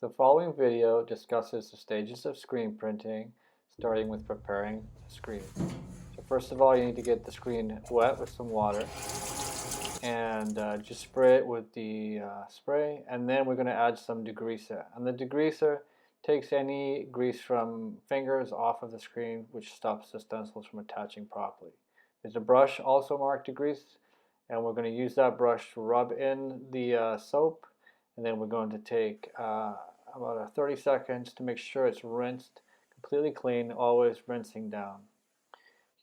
The following video discusses the stages of screen printing, starting with preparing the screen. So first of all, you need to get the screen wet with some water and just spray it with the spray, and then we're going to add some degreaser. And the degreaser takes any grease from fingers off of the screen, which stops the stencils from attaching properly. There's a brush also marked degrease, and we're going to use that brush to rub in the soap, and then we're going to take about 30 seconds to make sure it's rinsed completely clean, always rinsing down.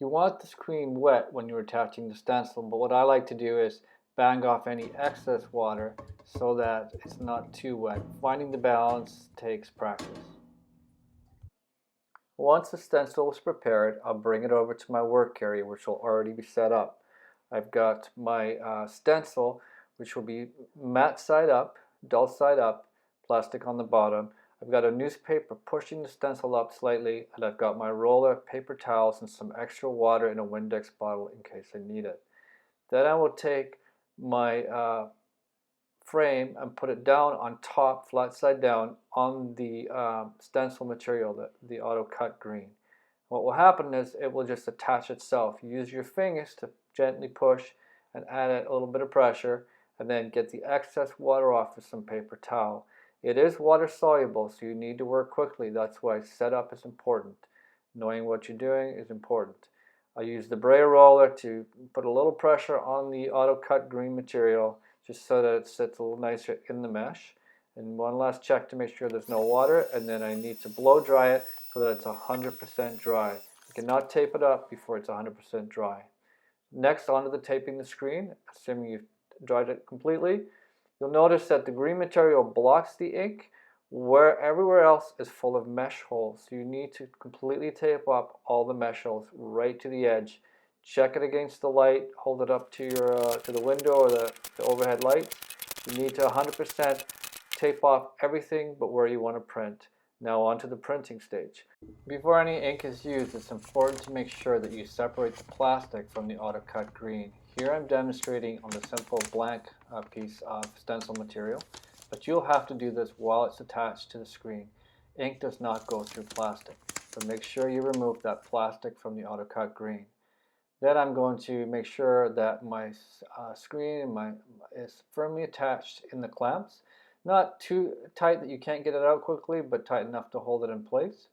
You want the screen wet when you're attaching the stencil, but what I like to do is bang off any excess water so that it's not too wet. Finding the balance takes practice. Once the stencil is prepared, I'll bring it over to my work area, which will already be set up. I've got my stencil, which will be matte side up, dull side up, plastic on the bottom. I've got a newspaper pushing the stencil up slightly, and I've got my roller, paper towels, and some extra water in a Windex bottle in case I need it. Then I will take my frame and put it down on top, flat side down, on the stencil material, the auto cut green. What will happen is it will just attach itself. You use your fingers to gently push and add a little bit of pressure, and then get the excess water off with some paper towel. It is water soluble, so you need to work quickly. That's why setup is important. Knowing what you're doing is important. I use the brayer roller to put a little pressure on the auto cut green material, just so that it sits a little nicer in the mesh. And one last check to make sure there's no water, and then I need to blow dry it so that it's 100% dry. You cannot tape it up before it's 100% dry. Next, onto the taping the screen, assuming you've dried it completely. You'll notice that the green material blocks the ink where everywhere else is full of mesh holes. So you need to completely tape up all the mesh holes right to the edge. Check it against the light, hold it up to your to the window or the overhead light. You need to 100% tape off everything but where you want to print. Now on to the printing stage. Before any ink is used, it's important to make sure that you separate the plastic from the auto cut green. Here I'm demonstrating on the simple blank piece of stencil material, but you'll have to do this while it's attached to the screen. Ink does not go through plastic, so make sure you remove that plastic from the auto cut green. Then I'm going to make sure that my screen is firmly attached in the clamps. Not too tight that you can't get it out quickly, but tight enough to hold it in place.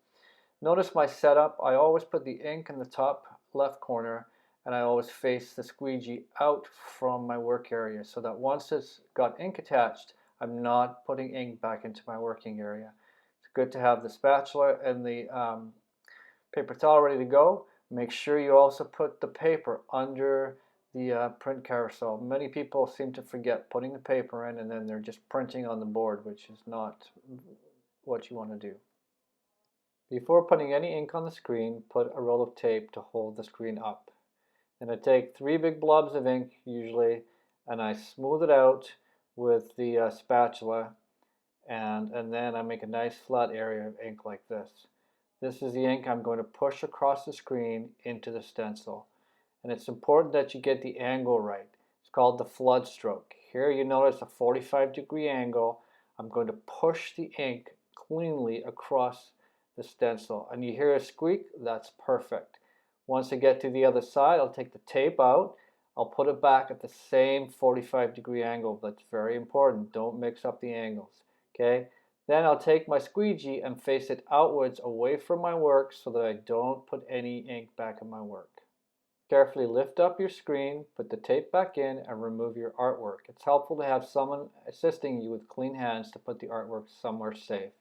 Notice my setup. I always put the ink in the top left corner, and I always face the squeegee out from my work area so that once it's got ink attached, I'm not putting ink back into my working area. It's good to have the spatula and the paper towel ready to go. Make sure you also put the paper under the print carousel. Many people seem to forget putting the paper in, and then they're just printing on the board, which is not what you want to do. Before putting any ink on the screen, put a roll of tape to hold the screen up. Then I take 3 big blobs of ink usually, and I smooth it out with the spatula, and then I make a nice flat area of ink like this. This is the ink I'm going to push across the screen into the stencil. And it's important that you get the angle right. It's called the flood stroke. Here you notice a 45-degree angle. I'm going to push the ink cleanly across the stencil. And you hear a squeak? That's perfect. Once I get to the other side, I'll take the tape out. I'll put it back at the same 45-degree angle. That's very important. Don't mix up the angles. Okay? Then I'll take my squeegee and face it outwards away from my work so that I don't put any ink back in my work. Carefully lift up your screen, put the tape back in, and remove your artwork. It's helpful to have someone assisting you with clean hands to put the artwork somewhere safe.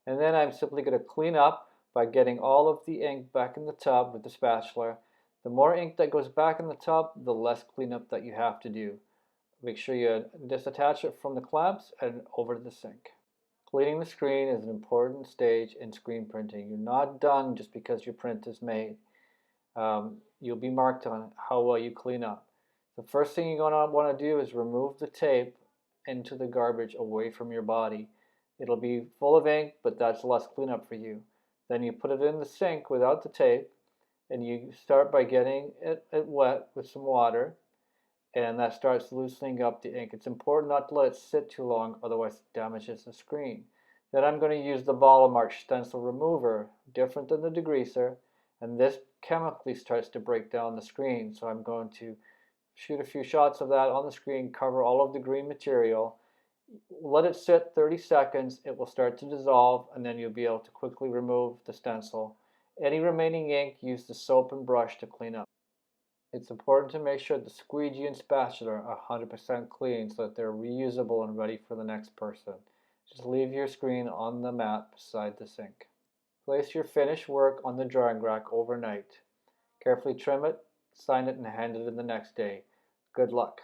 And then I'm simply going to clean up by getting all of the ink back in the tub with the spatula. The more ink that goes back in the tub, the less cleanup that you have to do. Make sure you disattach it from the clamps and over to the sink. Cleaning the screen is an important stage in screen printing. You're not done just because your print is made. You'll be marked on how well you clean up. The first thing you're going to want to do is remove the tape into the garbage away from your body. It'll be full of ink, but that's less cleanup for you. Then you put it in the sink without the tape, and you start by getting it wet with some water, and that starts loosening up the ink. It's important not to let it sit too long, otherwise it damages the screen. Then I'm going to use the Ball and March stencil remover, different than the degreaser, and this chemically starts to break down the screen. So I'm going to shoot a few shots of that on the screen, cover all of the green material, let it sit 30 seconds, it will start to dissolve, and then you'll be able to quickly remove the stencil. Any remaining ink, use the soap and brush to clean up. It's important to make sure the squeegee and spatula are 100% clean so that they're reusable and ready for the next person. Just leave your screen on the mat beside the sink. Place your finished work on the drying rack overnight. Carefully trim it, sign it, and hand it in the next day. Good luck.